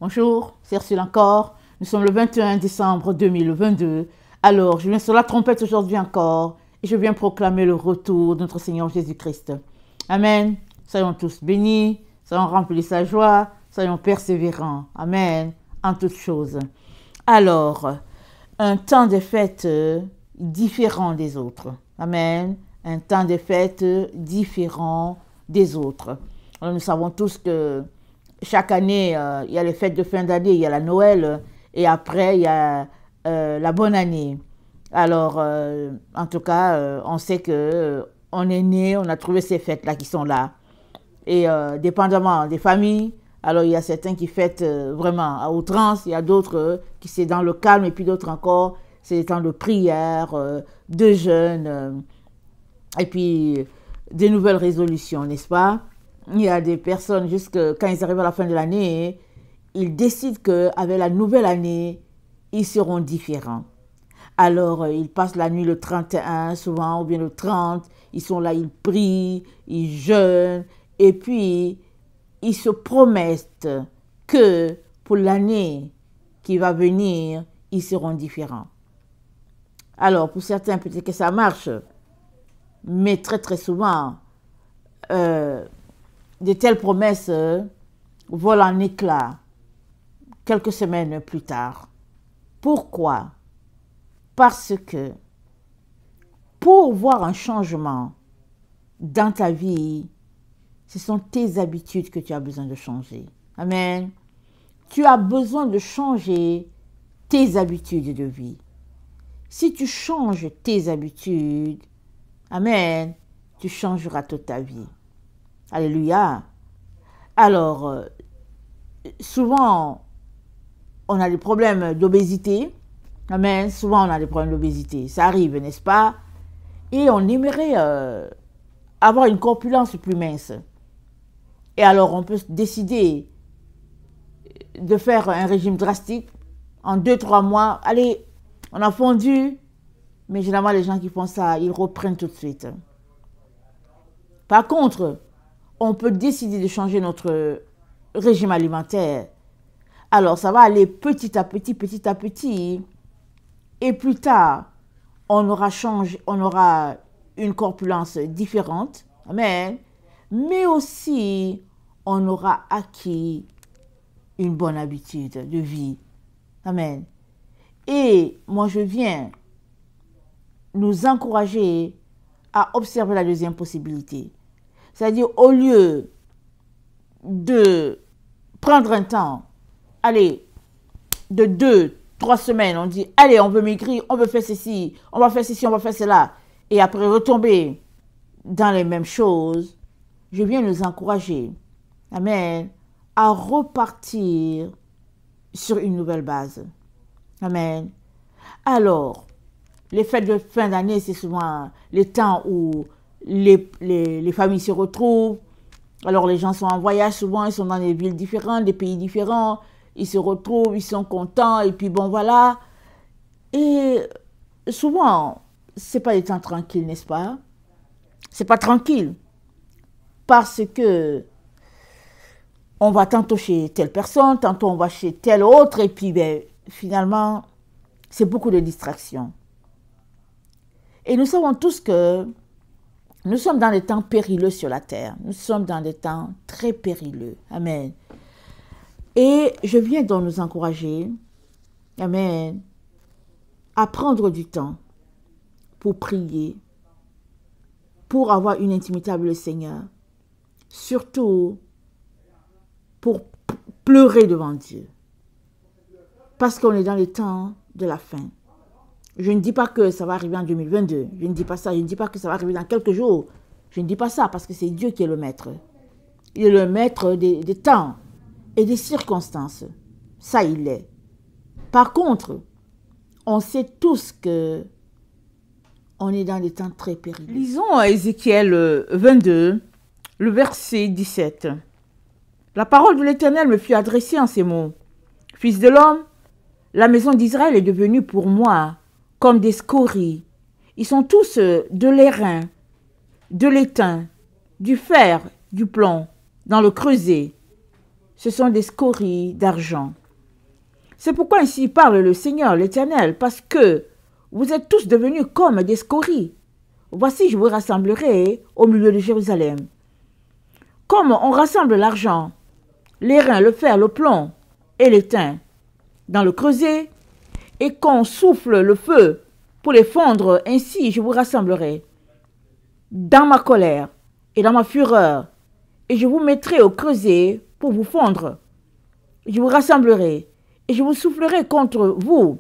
Bonjour, c'est Ursule encore. Nous sommes le 21 décembre 2022. Alors, je viens sur la trompette aujourd'hui encore et je viens proclamer le retour de notre Seigneur Jésus-Christ. Amen. Soyons tous bénis, soyons remplis de sa joie, soyons persévérants. Amen. En toutes choses. Alors, un temps de fête différent des autres. Amen. Un temps de fête différent des autres. Alors, nous savons tous que chaque année, il y a les fêtes de fin d'année, il y a la Noël, et après, il y a la bonne année. Alors, en tout cas, on sait que on est né, on a trouvé ces fêtes-là qui sont là. Et dépendamment des familles, alors il y a certains qui fêtent vraiment à outrance, il y a d'autres qui c'est dans le calme, et puis d'autres encore, c'est des temps de prière, de jeûne, et puis des nouvelles résolutions, n'est-ce pas? Il y a des personnes, jusque quand ils arrivent à la fin de l'année, ils décident qu'avec la nouvelle année, ils seront différents. Alors, ils passent la nuit le 31, souvent, ou bien le 30. Ils sont là, ils prient, ils jeûnent. Et puis, ils se promettent que pour l'année qui va venir, ils seront différents. Alors, pour certains, peut-être que ça marche. Mais très, très souvent, de telles promesses volent en éclats quelques semaines plus tard. Pourquoi? Parce que pour voir un changement dans ta vie, ce sont tes habitudes que tu as besoin de changer. Amen. Tu as besoin de changer tes habitudes de vie. Si tu changes tes habitudes, amen, tu changeras toute ta vie. Alléluia. Alors, souvent, on a des problèmes d'obésité. Amen. Souvent, on a des problèmes d'obésité. Ça arrive, n'est-ce pas? Et on aimerait avoir une corpulence plus mince. Et alors, on peut décider de faire un régime drastique en 2-3 mois. Allez, on a fondu. Mais généralement, les gens qui font ça, ils reprennent tout de suite. Par contre, on peut décider de changer notre régime alimentaire. Alors, ça va aller petit à petit, petit à petit. Et plus tard, on aura une corpulence différente. Amen. Mais aussi, on aura acquis une bonne habitude de vie. Amen. Et moi, je viens nous encourager à observer la deuxième possibilité. C'est-à-dire, au lieu de prendre un temps, allez, de 2-3 semaines, on dit, allez, on veut maigrir, on veut faire ceci, on va faire ceci, on va faire cela, et après retomber dans les mêmes choses, je viens nous encourager, amen, à repartir sur une nouvelle base. Amen. Alors, les fêtes de fin d'année, c'est souvent les temps où les familles se retrouvent. Alors, les gens sont en voyage, souvent, ils sont dans des villes différentes, des pays différents. Ils se retrouvent, ils sont contents, et puis bon, voilà. Et souvent, c'est pas des temps tranquilles, n'est-ce pas? C'est pas tranquille. Parce que on va tantôt chez telle personne, tantôt on va chez telle autre, et puis ben, finalement, c'est beaucoup de distractions. Et nous savons tous que nous sommes dans des temps périlleux sur la terre. Nous sommes dans des temps très périlleux. Amen. Et je viens donc nous encourager, amen, à prendre du temps pour prier, pour avoir une intimité avec le Seigneur, surtout pour pleurer devant Dieu. Parce qu'on est dans les temps de la fin. Je ne dis pas que ça va arriver en 2022. Je ne dis pas ça. Je ne dis pas que ça va arriver dans quelques jours. Je ne dis pas ça parce que c'est Dieu qui est le maître. Il est le maître des temps et des circonstances. Ça, il est. Par contre, on sait tous que on est dans des temps très périlleux. Lisons Ézéchiel 22, le verset 17. La parole de l'Éternel me fut adressée en ces mots. Fils de l'homme, la maison d'Israël est devenue pour moi comme des scories. Ils sont tous de l'airain, de l'étain, du fer, du plomb, dans le creuset. ce sont des scories d'argent. C'est pourquoi ainsi parle le Seigneur, l'Éternel, parce que vous êtes tous devenus comme des scories. Voici, je vous rassemblerai au milieu de Jérusalem. Comme on rassemble l'argent, l'airain, le fer, le plomb et l'étain dans le creuset, et qu'on souffle le feu pour les fondre, ainsi je vous rassemblerai dans ma colère et dans ma fureur, et je vous mettrai au creuset pour vous fondre. Je vous rassemblerai et je vous soufflerai contre vous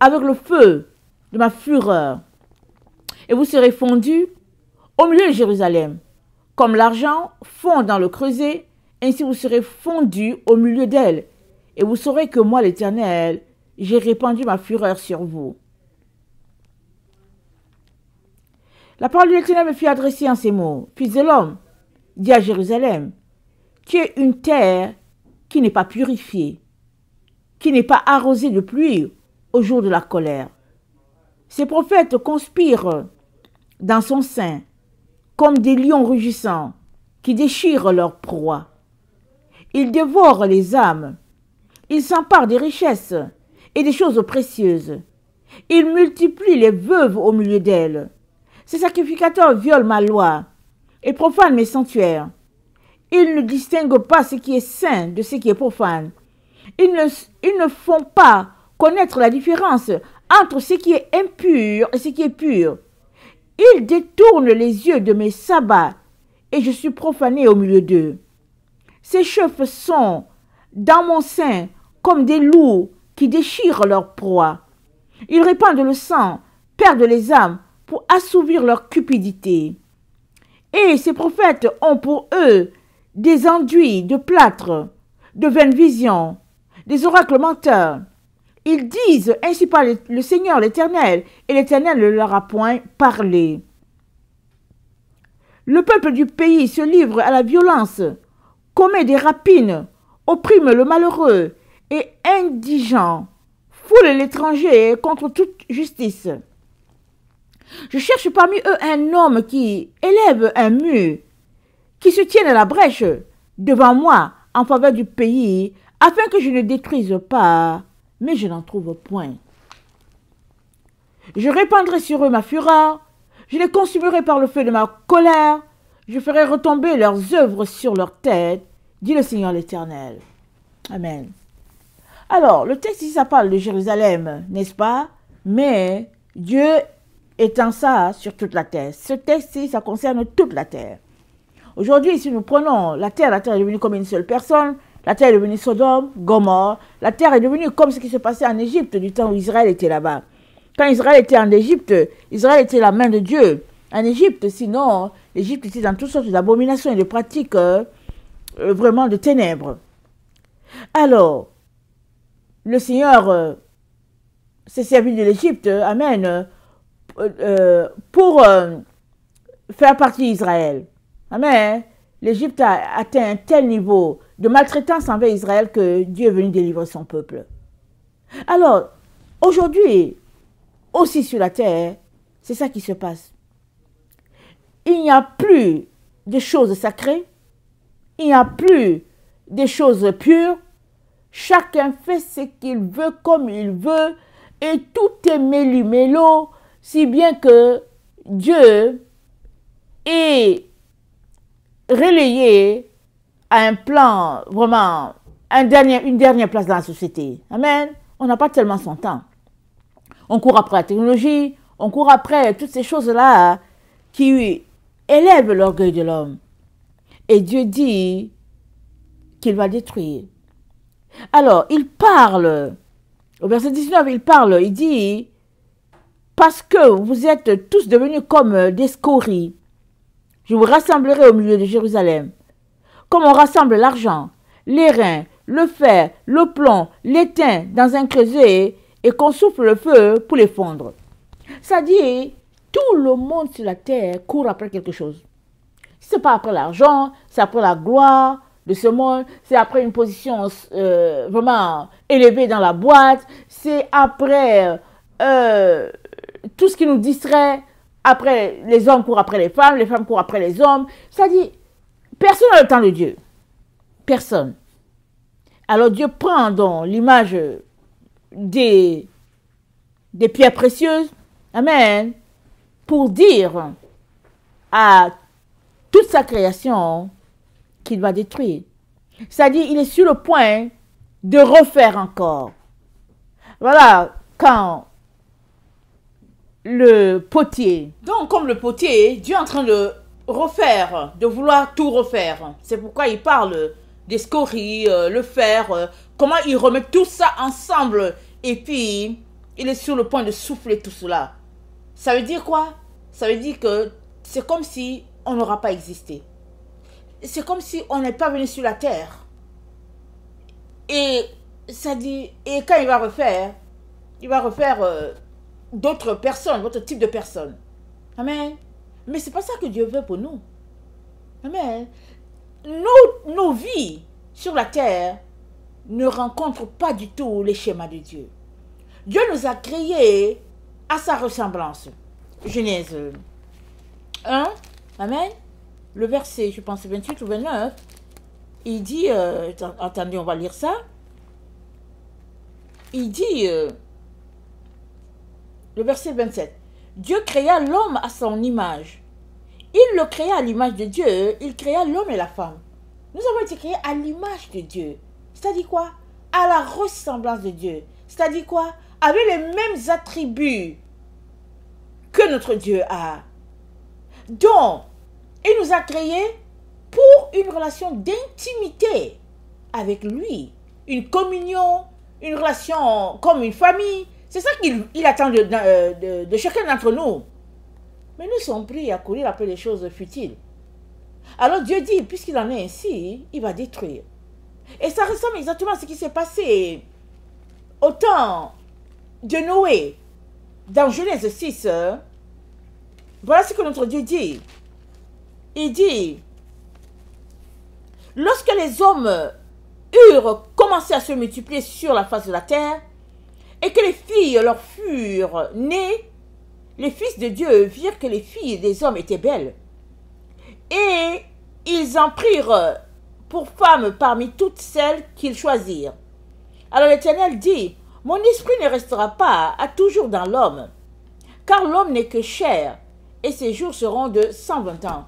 avec le feu de ma fureur, et vous serez fondus au milieu de Jérusalem. Comme l'argent fond dans le creuset, ainsi vous serez fondus au milieu d'elle, et vous saurez que moi, l'Éternel, j'ai répandu ma fureur sur vous. La parole de l'Éternel me fut adressée en ces mots. Fils de l'homme, dis à Jérusalem, tu es une terre qui n'est pas purifiée, qui n'est pas arrosée de pluie au jour de la colère. Ces prophètes conspirent dans son sein comme des lions rugissants qui déchirent leur proie. Ils dévorent les âmes, ils s'emparent des richesses et des choses précieuses. Ils multiplient les veuves au milieu d'elles. Ces sacrificateurs violent ma loi et profanent mes sanctuaires. Ils ne distinguent pas ce qui est saint de ce qui est profane. Ils ne font pas connaître la différence entre ce qui est impur et ce qui est pur. Ils détournent les yeux de mes sabbats et je suis profané au milieu d'eux. Ces chefs sont dans mon sein comme des loups qui déchirent leur proie. Ils répandent le sang, perdent les âmes pour assouvir leur cupidité. Et ces prophètes ont pour eux des enduits de plâtre, de vaines visions, des oracles menteurs. Ils disent, ainsi parle le Seigneur l'Éternel, et l'Éternel ne leur a point parlé. Le peuple du pays se livre à la violence, commet des rapines, opprime le malheureux et indigent, foule l'étranger contre toute justice. Je cherche parmi eux un homme qui élève un mur, qui se tienne à la brèche devant moi en faveur du pays, afin que je ne détruise pas, mais je n'en trouve point. Je répandrai sur eux ma fureur, je les consumerai par le feu de ma colère, je ferai retomber leurs œuvres sur leur tête, dit le Seigneur l'Éternel. Amen. Alors, le texte ici, ça parle de Jérusalem, n'est-ce pas? Mais Dieu étend ça sur toute la terre. Ce texte-ci, ça concerne toute la terre. Aujourd'hui, si nous prenons la terre est devenue comme une seule personne. La terre est devenue Sodome, Gomorrhe. La terre est devenue comme ce qui se passait en Égypte du temps où Israël était là-bas. Quand Israël était en Égypte, Israël était la main de Dieu. En Égypte, sinon, l'Égypte était dans toutes sortes d'abominations et de pratiques vraiment de ténèbres. Alors, le Seigneur s'est servi de l'Égypte, amen, pour faire partie d'Israël. Amen. L'Égypte a atteint un tel niveau de maltraitance envers Israël que Dieu est venu délivrer son peuple. Alors, aujourd'hui, aussi sur la terre, c'est ça qui se passe. Il n'y a plus de choses sacrées, il n'y a plus de choses pures. Chacun fait ce qu'il veut, comme il veut, et tout est méli-mélo, si bien que Dieu est relayé à un plan, vraiment, une dernière place dans la société. Amen. On n'a pas tellement son temps. On court après la technologie, on court après toutes ces choses-là qui élèvent l'orgueil de l'homme. Et Dieu dit qu'il va détruire. Alors, il parle, au verset 19, il dit, parce que vous êtes tous devenus comme des scories, je vous rassemblerai au milieu de Jérusalem. Comme on rassemble l'argent, l'airain, le fer, le plomb, l'étain dans un creuset et qu'on souffle le feu pour les fondre. Ça dit, tout le monde sur la terre court après quelque chose. Ce n'est pas après l'argent, c'est après la gloire de ce monde, c'est après une position vraiment élevée dans la boîte, c'est après tout ce qui nous distrait. Après, les hommes courent après les femmes courent après les hommes. Ça dit, personne n'a le temps de Dieu. Personne. Alors Dieu prend donc l'image des pierres précieuses, amen, pour dire à toute sa création qu'il va détruire. C'est-à-dire, il est sur le point de refaire encore. Voilà, quand le potier, donc comme le potier, Dieu est en train de refaire, de vouloir tout refaire. C'est pourquoi il parle des scories, le fer, comment il remet tout ça ensemble et puis il est sur le point de souffler tout cela. Ça veut dire quoi? Ça veut dire que c'est comme si on n'aura pas existé. C'est comme si on n'est pas venu sur la terre. Et ça dit, et quand il va refaire d'autres personnes, d'autres types de personnes. Amen. Mais c'est pas ça que Dieu veut pour nous. Amen. Nos vies sur la terre ne rencontrent pas du tout les schémas de Dieu. Dieu nous a créés à sa ressemblance. Genèse 1, amen. Le verset, je pense 28 ou 29, il dit, attendez, on va lire ça. Il dit, le verset 27, Dieu créa l'homme à son image. Il le créa à l'image de Dieu, il créa l'homme et la femme. Nous avons été créés à l'image de Dieu. C'est-à-dire quoi? À la ressemblance de Dieu. C'est-à-dire quoi? Avec les mêmes attributs que notre Dieu a. Donc, il nous a créés pour une relation d'intimité avec lui. Une communion, une relation comme une famille. C'est ça qu'il attend de chacun d'entre nous. Mais nous sommes pris à courir après les choses futiles. Alors Dieu dit, puisqu'il en est ainsi, il va détruire. Et ça ressemble exactement à ce qui s'est passé au temps de Noé. Dans Genèse 6, voilà ce que notre Dieu dit. Il dit, lorsque les hommes eurent commencé à se multiplier sur la face de la terre, et que les filles leur furent nées, les fils de Dieu virent que les filles des hommes étaient belles. Et ils en prirent pour femmes parmi toutes celles qu'ils choisirent. Alors l'Éternel dit, mon esprit ne restera pas à toujours dans l'homme, car l'homme n'est que chair, et ses jours seront de 120 ans.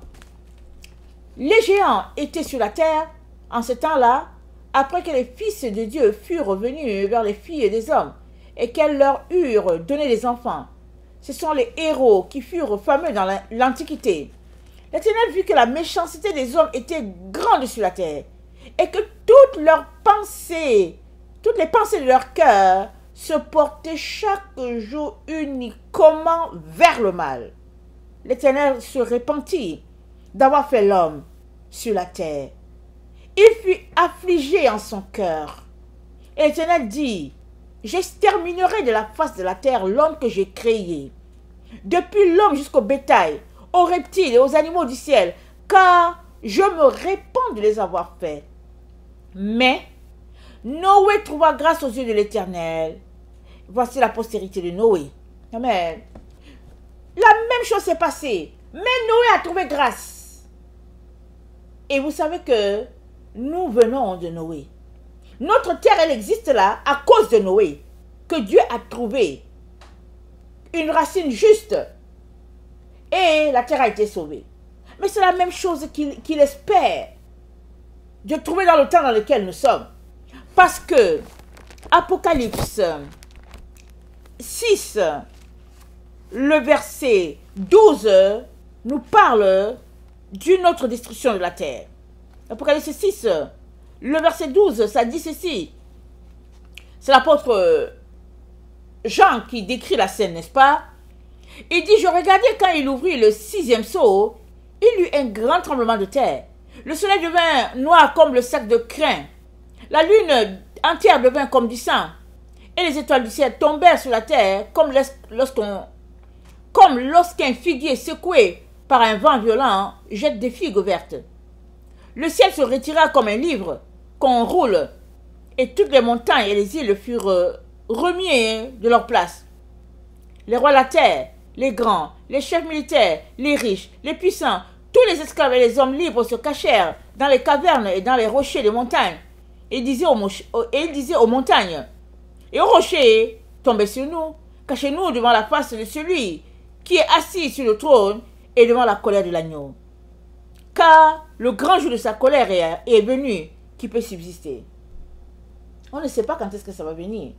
Les géants étaient sur la terre en ce temps-là, après que les fils de Dieu furent revenus vers les filles des hommes, et qu'elles leur eurent donné des enfants. Ce sont les héros qui furent fameux dans l'Antiquité. L'Éternel vit que la méchanceté des hommes était grande sur la terre, et que toutes les pensées de leur cœur se portaient chaque jour uniquement vers le mal. L'Éternel se repentit d'avoir fait l'homme sur la terre. Il fut affligé en son cœur. Et l'Éternel dit, j'exterminerai de la face de la terre l'homme que j'ai créé, depuis l'homme jusqu'au bétail, aux reptiles et aux animaux du ciel, car je me répands de les avoir faits. Mais Noé trouva grâce aux yeux de l'Éternel. Voici la postérité de Noé. Amen. La même chose s'est passée, mais Noé a trouvé grâce. Et vous savez que nous venons de Noé. Notre terre, elle existe là à cause de Noé, que Dieu a trouvé une racine juste. Et la terre a été sauvée. Mais c'est la même chose qu'il espère de trouver dans le temps dans lequel nous sommes. Parce que Apocalypse 6, le verset 12, nous parle d'une autre destruction de la terre. Apocalypse 6, le verset 12, ça dit ceci. C'est l'apôtre Jean qui décrit la scène, n'est-ce pas? Il dit, je regardais quand il ouvrit le 6e sceau, il eut un grand tremblement de terre. Le soleil devint noir comme le sac de crin. La lune entière devint comme du sang. Et les étoiles du ciel tombèrent sur la terre comme lorsqu'un figuier secoué par un vent violent jette des figues vertes. Le ciel se retira comme un livre qu'on roule, et toutes les montagnes et les îles furent remis de leur place. Les rois de la terre, les grands, les chefs militaires, les riches, les puissants, tous les esclaves et les hommes libres se cachèrent dans les cavernes et dans les rochers des montagnes. Et il disait aux montagnes et aux rochers, tombez sur nous, cachez-nous devant la face de celui qui est assis sur le trône et devant la colère de l'agneau. Car le grand jour de sa colère est venu, qui peut subsister. On ne sait pas quand est-ce que ça va venir.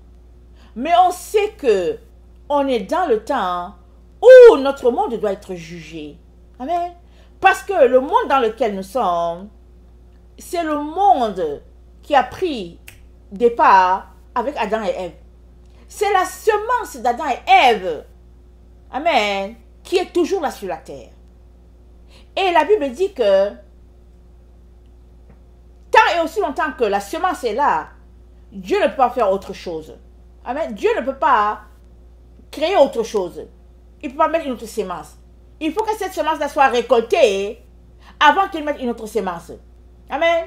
Mais on sait que on est dans le temps où notre monde doit être jugé. Amen. Parce que le monde dans lequel nous sommes, c'est le monde qui a pris départ avec Adam et Ève. C'est la semence d'Adam et Ève, amen, qui est toujours là sur la terre. Et la Bible dit que tant et aussi longtemps que la semence est là, Dieu ne peut pas faire autre chose. Amen. Dieu ne peut pas créer autre chose. Il ne peut pas mettre une autre semence. Il faut que cette semence-là soit récoltée avant qu'il mette une autre semence. Amen.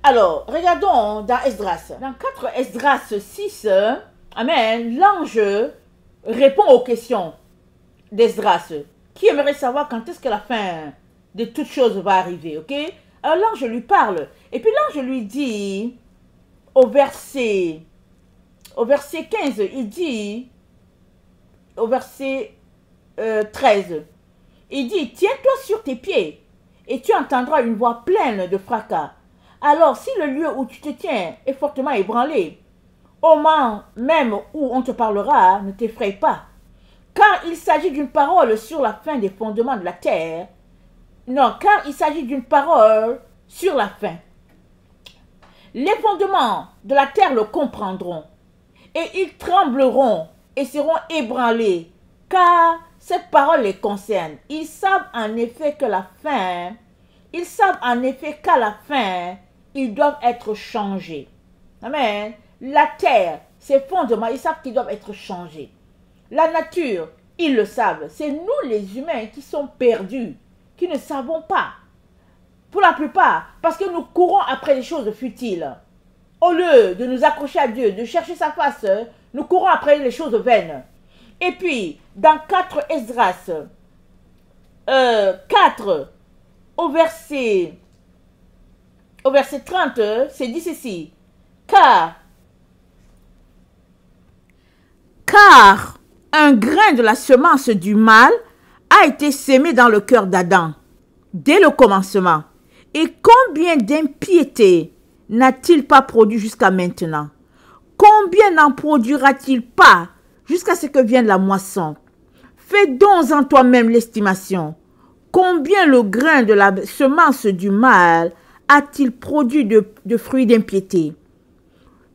Alors, regardons dans Esdras. Dans 4 Esdras 6, amen, l'ange répond aux questions d'Esdras. Qui aimerait savoir quand est-ce que la fin de toute chose va arriver, ok? Alors l'ange lui parle. Et puis l'ange lui dit, au verset 15, il dit, au verset 13, il dit, tiens-toi sur tes pieds et tu entendras une voix pleine de fracas. Alors, si le lieu où tu te tiens est fortement ébranlé, au moment même où on te parlera, ne t'effraie pas. Car il s'agit d'une parole sur la fin des fondements de la terre. Non, car il s'agit d'une parole sur la fin. Les fondements de la terre le comprendront, et ils trembleront et seront ébranlés, car cette parole les concerne. Ils savent en effet qu'à la fin, ils doivent être changés. Amen. La terre, ses fondements, ils savent qu'ils doivent être changés. La nature, ils le savent. C'est nous les humains qui sommes perdus, qui ne savons pas. Pour la plupart, parce que nous courons après les choses futiles. Au lieu de nous accrocher à Dieu, de chercher sa face, nous courons après les choses vaines. Et puis, dans 4 Esdras, 4, au verset 30, c'est dit ceci. Car un grain de la semence du mal a été sémé dans le cœur d'Adam, dès le commencement. Et combien d'impiété n'a-t-il pas produit jusqu'à maintenant? Combien n'en produira-t-il pas jusqu'à ce que vienne la moisson? Fais donc en toi-même l'estimation. Combien le grain de la semence du mal a-t-il produit de fruits d'impiété?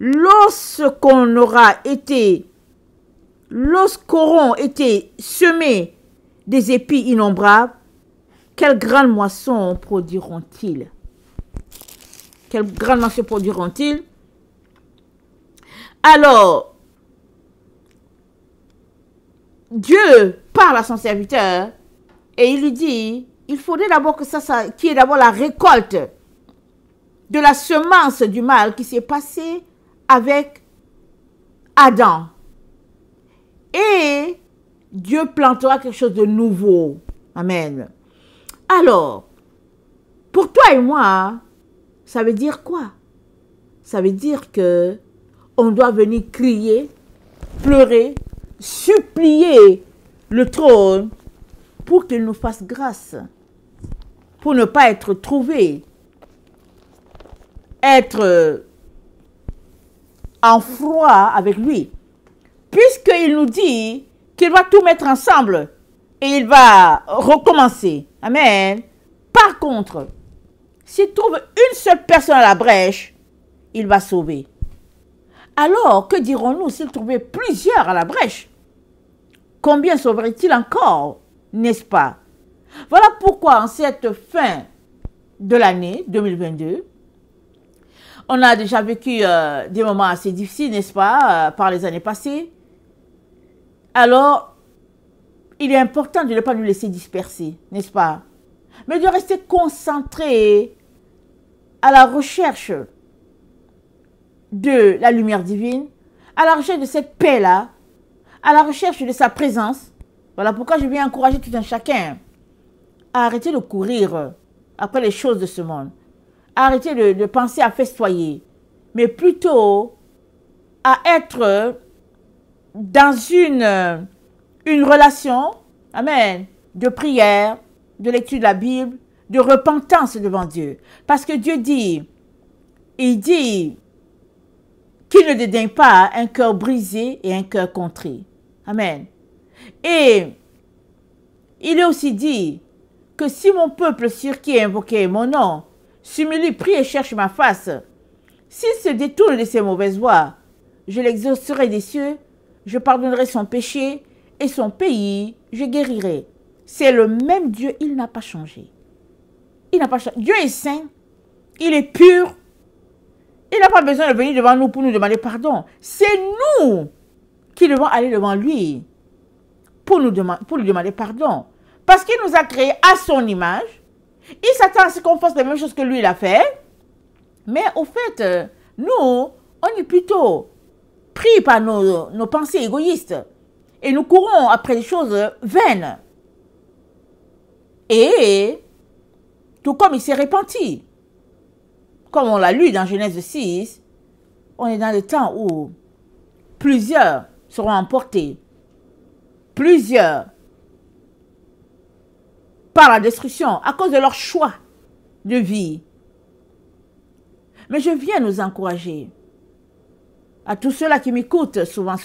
Lorsqu'auront été semés des épis innombrables, quelle grande moisson produiront-ils? Quelle grande moisson produiront-ils? Alors, Dieu parle à son serviteur et il lui dit, il faudrait d'abord qu'il y ait d'abord la récolte de la semence du mal qui s'est passée avec Adam. Et Dieu plantera quelque chose de nouveau. Amen. Alors, pour toi et moi, ça veut dire quoi? Ça veut dire que on doit venir crier, pleurer, supplier le trône pour qu'il nous fasse grâce, pour ne pas être trouvé, être en froid avec lui, puisqu'il nous dit qu'il va tout mettre ensemble et il va recommencer. Amen. Par contre, s'il trouve une seule personne à la brèche, il va sauver. Alors, que dirons-nous s'il trouvait plusieurs à la brèche? Combien sauverait-il encore, n'est-ce pas? Voilà pourquoi en cette fin de l'année 2022, on a déjà vécu des moments assez difficiles, n'est-ce pas, par les années passées. Alors, il est important de ne pas nous laisser disperser, n'est-ce pas? Mais de rester concentré à la recherche de la lumière divine, à la recherche de cette paix-là, à la recherche de sa présence. Voilà pourquoi je viens encourager tout un chacun à arrêter de courir après les choses de ce monde, à arrêter de penser à festoyer, mais plutôt à être dans une relation, amen, de prière, de lecture de la Bible, de repentance devant Dieu. Parce que Dieu dit, il dit qu'il ne dédaigne pas un cœur brisé et un cœur contrit. Amen. Et il est aussi dit que si mon peuple sur qui est invoqué mon nom s'humilie, prie et cherche ma face, s'il se détourne de ses mauvaises voies, je l'exaucerai des cieux, je pardonnerai son péché et son pays, je guérirai. C'est le même Dieu, il n'a pas changé. Il n'a pas changé. Dieu est saint, il est pur. Il n'a pas besoin de venir devant nous pour nous demander pardon. C'est nous qui devons aller devant lui pour lui demander pardon. Parce qu'il nous a créés à son image. Il s'attend à ce qu'on fasse les mêmes choses que lui, il a fait. Mais au fait, nous, on est plutôt pris par nos pensées égoïstes. Et nous courons après des choses vaines. Et tout comme il s'est repenti. Comme on l'a lu dans Genèse 6, on est dans le temps où plusieurs seront emportés. Plusieurs par la destruction à cause de leur choix de vie. Mais je viens nous encourager. À tous ceux-là qui m'écoutent souvent,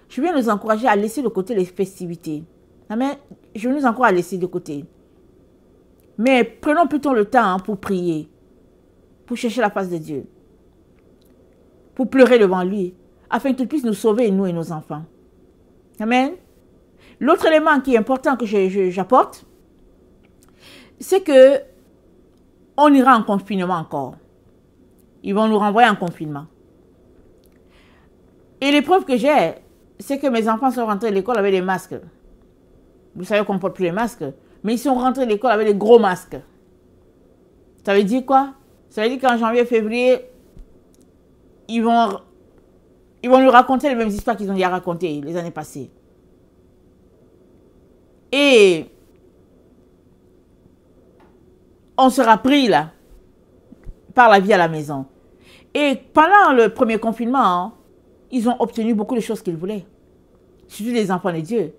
je viens nous encourager à laisser de côté les festivités. Amen. Je nous encourage à laisser de côté. Mais prenons plutôt le temps pour prier, pour chercher la face de Dieu, pour pleurer devant lui, afin qu'il puisse nous sauver, nous et nos enfants. Amen. L'autre élément qui est important que j'apporte, c'est que on ira en confinement encore. Ils vont nous renvoyer en confinement. Et l'épreuve que j'ai, c'est que mes enfants sont rentrés à l'école avec des masques. Vous savez qu'on ne porte plus les masques, mais ils sont rentrés à l'école avec des gros masques. Ça veut dire quoi? Ça veut dire qu'en janvier, février, ils vont nous raconter les mêmes histoires qu'ils ont déjà racontées les années passées. Et on sera pris là, par la vie à la maison. Et pendant le premier confinement, ils ont obtenu beaucoup de choses qu'ils voulaient. Surtout les enfants de Dieu.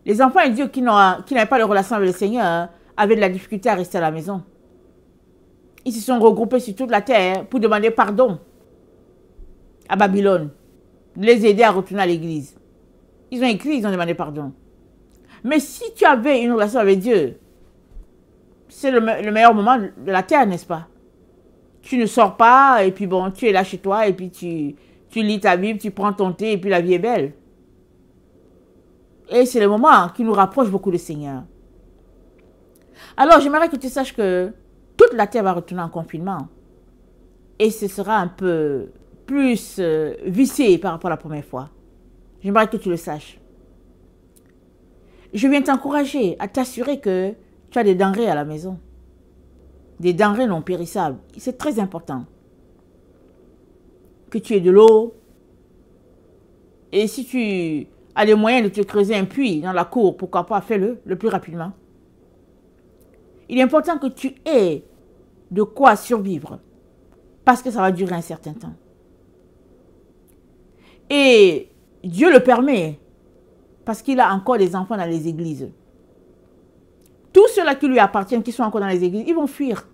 Les enfants de Dieu qui n'avaient pas de relation avec le Seigneur avaient de la difficulté à rester à la maison. Ils se sont regroupés sur toute la terre pour demander pardon à Babylone, les aider à retourner à l'église. Ils ont écrit, ils ont demandé pardon. Mais si tu avais une relation avec Dieu, c'est le meilleur moment de la terre, n'est-ce pas? Tu ne sors pas, et puis bon, tu es là chez toi, et puis tu lis ta Bible, tu prends ton thé, et puis la vie est belle. Et c'est le moment qui nous rapproche beaucoup du Seigneur. Alors, j'aimerais que tu saches que toute la terre va retourner en confinement. Et ce sera un peu plus vicié par rapport à la première fois. J'aimerais que tu le saches. Je viens t'encourager à t'assurer que tu as des denrées à la maison. Des denrées non périssables. C'est très important. Que tu aies de l'eau. Et si tu as les moyens de te creuser un puits dans la cour, pourquoi pas, fais-le le plus rapidement. Il est important que tu aies de quoi survivre. Parce que ça va durer un certain temps. Et Dieu le permet. Parce qu'il a encore des enfants dans les églises. Tous ceux-là qui lui appartiennent, qui sont encore dans les églises, ils vont fuir.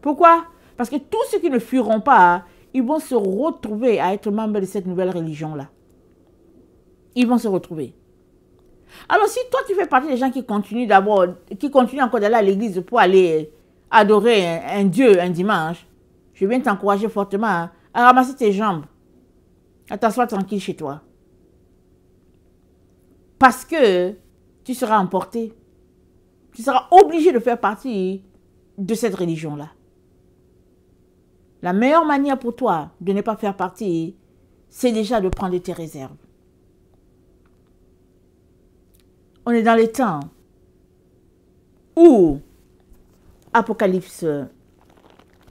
Pourquoi? Parce que tous ceux qui ne fuiront pas, ils vont se retrouver à être membres de cette nouvelle religion-là. Ils vont se retrouver. Alors si toi tu fais partie des gens qui continuent encore d'aller à l'église pour aller adorer un Dieu un dimanche, je viens t'encourager fortement à ramasser tes jambes, à t'asseoir tranquille chez toi. Parce que tu seras emporté. Tu seras obligé de faire partie de cette religion-là. La meilleure manière pour toi de ne pas faire partie, c'est déjà de prendre tes réserves. On est dans les temps où Apocalypse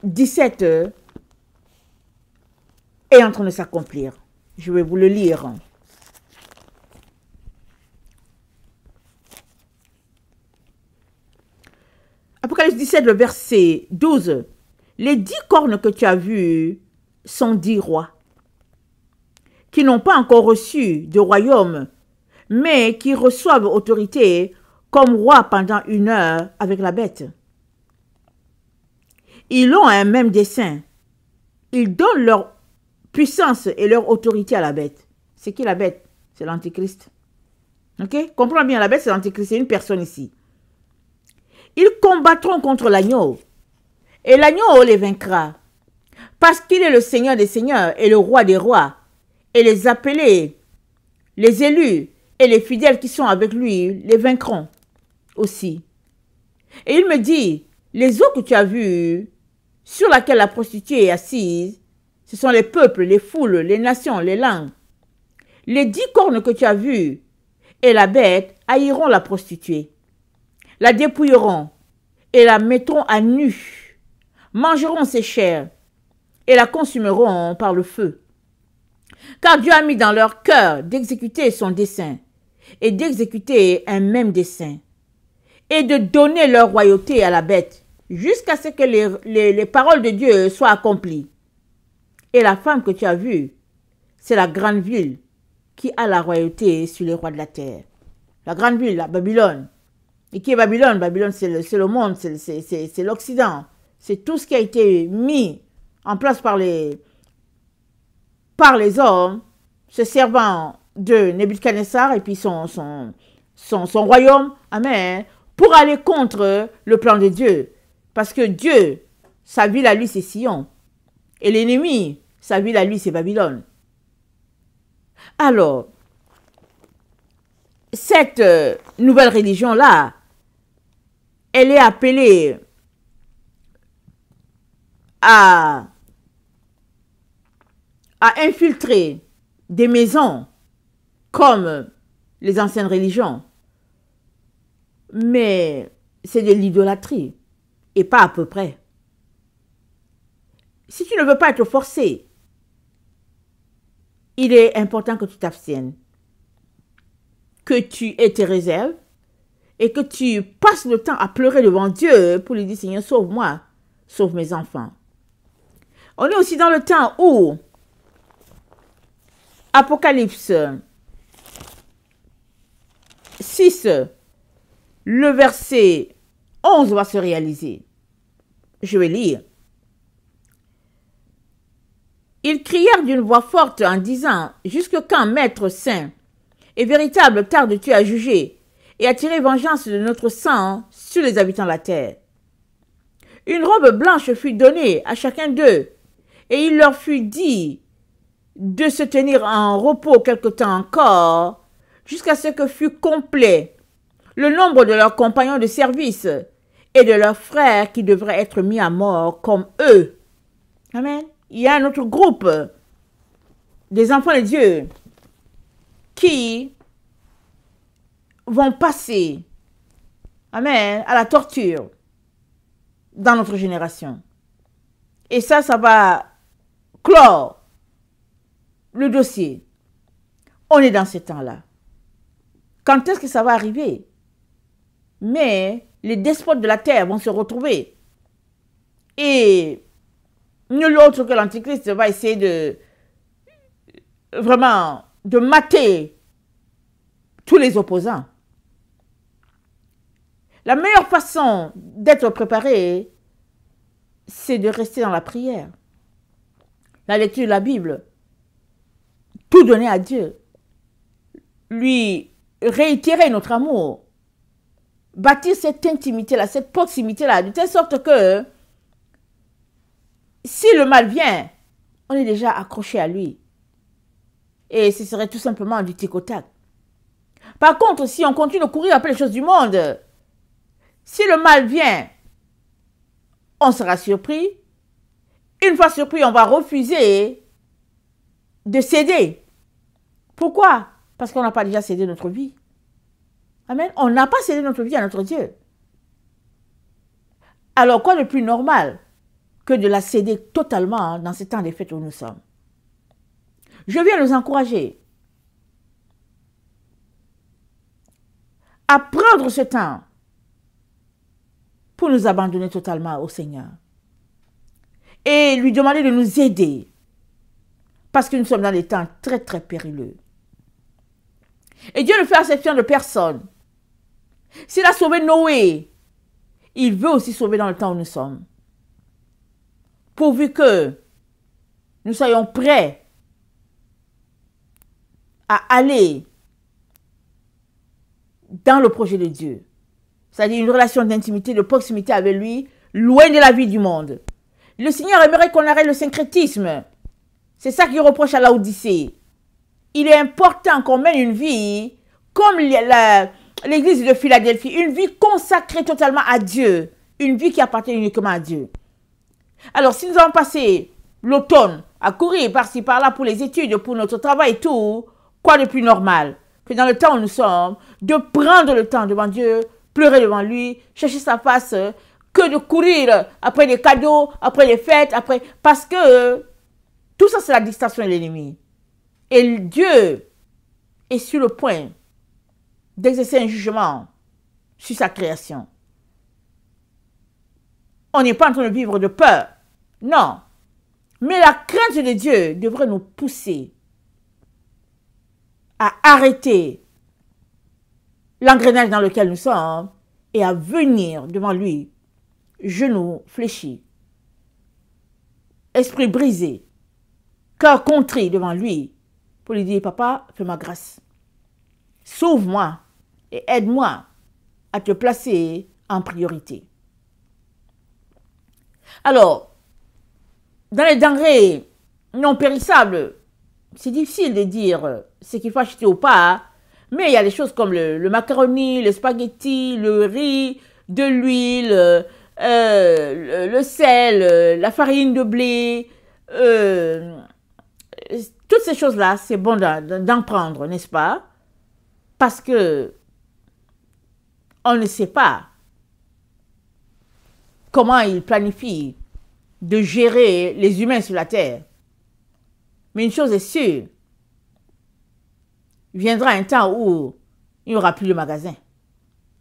17 est en train de s'accomplir. Je vais vous le lire. Apocalypse 17, le verset 12. Les 10 cornes que tu as vues sont 10 rois, qui n'ont pas encore reçu de royaume, mais qui reçoivent autorité comme roi pendant 1 heure avec la bête. Ils ont un même dessein. Ils donnent leur puissance et leur autorité à la bête. C'est qui la bête? C'est l'antichrist. Ok? Comprends bien, la bête c'est l'antichrist, c'est une personne ici. Ils combattront contre l'agneau. Et l'agneau les vaincra. Parce qu'il est le Seigneur des seigneurs et le roi des rois. Et les appelés, les élus et les fidèles qui sont avec lui les vaincront aussi. Et il me dit, les eaux que tu as vues, sur laquelle la prostituée est assise, ce sont les peuples, les foules, les nations, les langues. Les 10 cornes que tu as vues et la bête haïront la prostituée, la dépouilleront et la mettront à nu, mangeront ses chairs et la consumeront par le feu. Car Dieu a mis dans leur cœur d'exécuter son dessein et d'exécuter un même dessein et de donner leur royauté à la bête jusqu'à ce que les paroles de Dieu soient accomplies. Et la femme que tu as vue, c'est la grande ville qui a la royauté sur les rois de la terre. La grande ville, la Babylone. Et qui est Babylone? Babylone, c'est le monde, c'est l'Occident. C'est tout ce qui a été mis en place par les hommes, se servant de Nebuchadnezzar et puis son royaume, amen, pour aller contre le plan de Dieu. Parce que Dieu, sa ville à lui, c'est Sion. Et l'ennemi, sa ville à lui, c'est Babylone. Alors, cette nouvelle religion-là, elle est appelée à infiltrer des maisons comme les anciennes religions. Mais c'est de l'idolâtrie et pas à peu près. Si tu ne veux pas être forcé, il est important que tu t'abstiennes, que tu aies tes réserves et que tu passes le temps à pleurer devant Dieu pour lui dire, Seigneur, sauve-moi, sauve mes enfants. On est aussi dans le temps où Apocalypse 6, le verset 11 va se réaliser. Je vais lire. Ils crièrent d'une voix forte en disant, « Jusque quand, Maître saint et véritable, tardes-tu à juger et à tirer vengeance de notre sang sur les habitants de la terre? » Une robe blanche fut donnée à chacun d'eux, et il leur fut dit de se tenir en repos quelque temps encore, jusqu'à ce que fût complet le nombre de leurs compagnons de service et de leurs frères qui devraient être mis à mort comme eux. Amen. Il y a un autre groupe des enfants de Dieu qui vont passer, amen, à la torture dans notre génération. Et ça va clore le dossier. On est dans ces temps-là. Quand est-ce que ça va arriver? Mais les despotes de la terre vont se retrouver. Et nul autre que l'Antichrist va essayer de mater tous les opposants. La meilleure façon d'être préparé, c'est de rester dans la prière, la lecture de la Bible, tout donner à Dieu, lui réitérer notre amour, bâtir cette intimité-là, cette proximité-là, de telle sorte que si le mal vient, on est déjà accroché à lui. Et ce serait tout simplement du tic au tac. Par contre, si on continue de courir après les choses du monde, si le mal vient, on sera surpris. Une fois surpris, on va refuser de céder. Pourquoi? Parce qu'on n'a pas déjà cédé notre vie. Amen. On n'a pas cédé notre vie à notre Dieu. Alors, quoi de plus normal que de la céder totalement dans ce temps des fêtes où nous sommes? Je viens nous encourager à prendre ce temps pour nous abandonner totalement au Seigneur et lui demander de nous aider Parce que nous sommes dans des temps très, très périlleux. Et Dieu ne fait exception de personne. S'il a sauvé Noé, il veut aussi sauver dans le temps où nous sommes. Pourvu que nous soyons prêts à aller dans le projet de Dieu. C'est-à-dire une relation d'intimité, de proximité avec lui, loin de la vie du monde. Le Seigneur aimerait qu'on arrête le syncrétisme. C'est ça qu'il reproche à Laodicée. Il est important qu'on mène une vie comme l'église de Philadelphie, une vie consacrée totalement à Dieu, une vie qui appartient uniquement à Dieu. Alors, si nous avons passé l'automne à courir par-ci, par-là pour les études, pour notre travail et tout, quoi de plus normal que dans le temps où nous sommes, de prendre le temps devant Dieu, pleurer devant lui, chercher sa face, que de courir après des cadeaux, après les fêtes, parce que tout ça c'est la distraction de l'ennemi. Et Dieu est sur le point d'exercer un jugement sur sa création. On n'est pas en train de vivre de peur, non. Mais la crainte de Dieu devrait nous pousser à arrêter l'engrenage dans lequel nous sommes et à venir devant lui, genoux fléchis, esprit brisé, cœur contrit devant lui, pour lui dire, papa, fais-moi grâce. Sauve-moi et aide-moi à te placer en priorité. Alors, dans les denrées non périssables, c'est difficile de dire ce qu'il faut acheter ou pas, mais il y a des choses comme le macaroni, le spaghetti, le riz, de l'huile, le sel, la farine de blé, toutes ces choses-là, c'est bon d'en prendre, n'est-ce pas? Parce que on ne sait pas comment il planifie de gérer les humains sur la terre. Mais une chose est sûre, il viendra un temps où il n'y aura plus de magasin.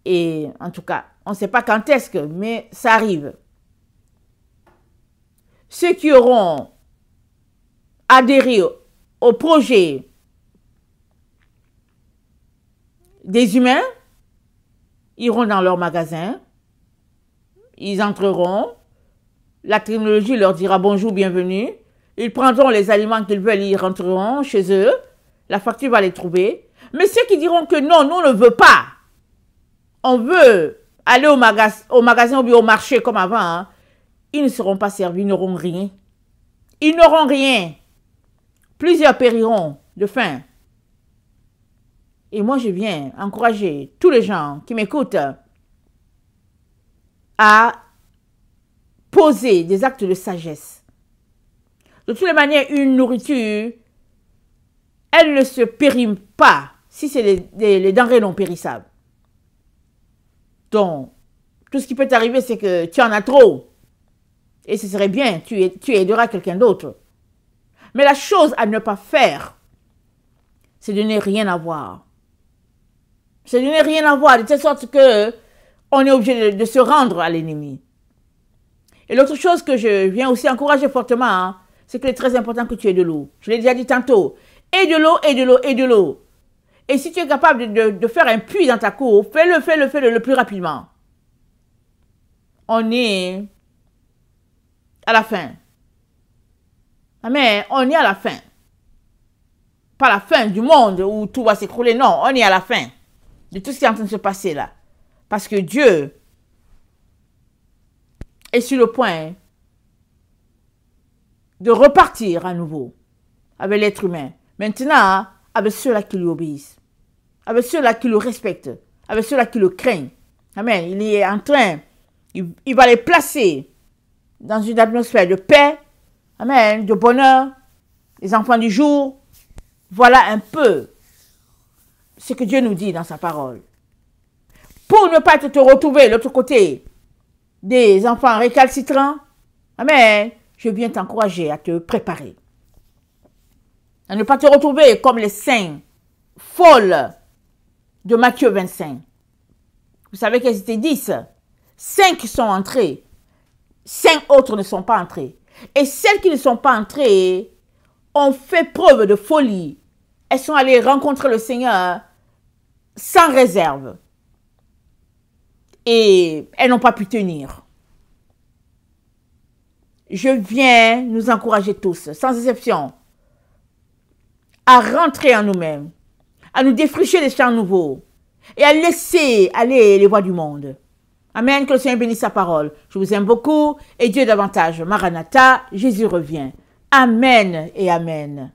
Et en tout cas, on ne sait pas quand est-ce que, mais ça arrive. Ceux qui auront adhéré au projet des humains iront dans leur magasin, ils entreront, la technologie leur dira bonjour, bienvenue, ils prendront les aliments qu'ils veulent, ils rentreront chez eux, la facture va les trouver. Mais ceux qui diront que non, nous on ne veut pas, on veut aller au magasin ou bien au marché comme avant, hein, ils ne seront pas servis, ils n'auront rien. Ils n'auront rien. Plusieurs périront de faim. Et moi, je viens encourager tous les gens qui m'écoutent à poser des actes de sagesse. De toutes les manières, une nourriture, elle ne se périme pas si c'est les denrées non périssables. Donc, tout ce qui peut t'arriver, c'est que tu en as trop. Et ce serait bien, tu aideras quelqu'un d'autre. Mais la chose à ne pas faire, c'est de ne rien avoir. C'est de ne rien avoir, de telle sorte que on est obligé de se rendre à l'ennemi. Et l'autre chose que je viens aussi encourager fortement, hein, c'est qu'il est très important que tu aies de l'eau. Je l'ai déjà dit tantôt. Et de l'eau, et de l'eau, et de l'eau. Et si tu es capable de faire un puits dans ta cour, fais-le le plus rapidement. On est à la fin. Amen. On est à la fin. Pas la fin du monde où tout va s'écrouler. Non, on est à la fin de tout ce qui est en train de se passer là. Parce que Dieu est sur le point de repartir à nouveau avec l'être humain. Maintenant, avec ceux-là qui lui obéissent. Avec ceux-là qui le respectent. Avec ceux-là qui le craignent. Amen. Il est en train, il va les placer dans une atmosphère de paix. Amen. De bonheur. Les enfants du jour. Voilà un peu ce que Dieu nous dit dans sa parole. Pour ne pas te retrouver de l'autre côté des enfants récalcitrants, amen, je viens t'encourager à te préparer. À ne pas te retrouver comme les 5 folles de Matthieu 25. Vous savez qu'elles étaient 10. 5 sont entrées. 5 autres ne sont pas entrées. Et celles qui ne sont pas entrées ont fait preuve de folie. Elles sont allées rencontrer le Seigneur sans réserve. Et elles n'ont pas pu tenir. Je viens nous encourager tous, sans exception, à rentrer en nous-mêmes, à nous défricher des champs nouveaux et à laisser aller les voies du monde. Amen, que le Seigneur bénisse sa parole. Je vous aime beaucoup et Dieu davantage. Maranatha, Jésus revient. Amen et amen.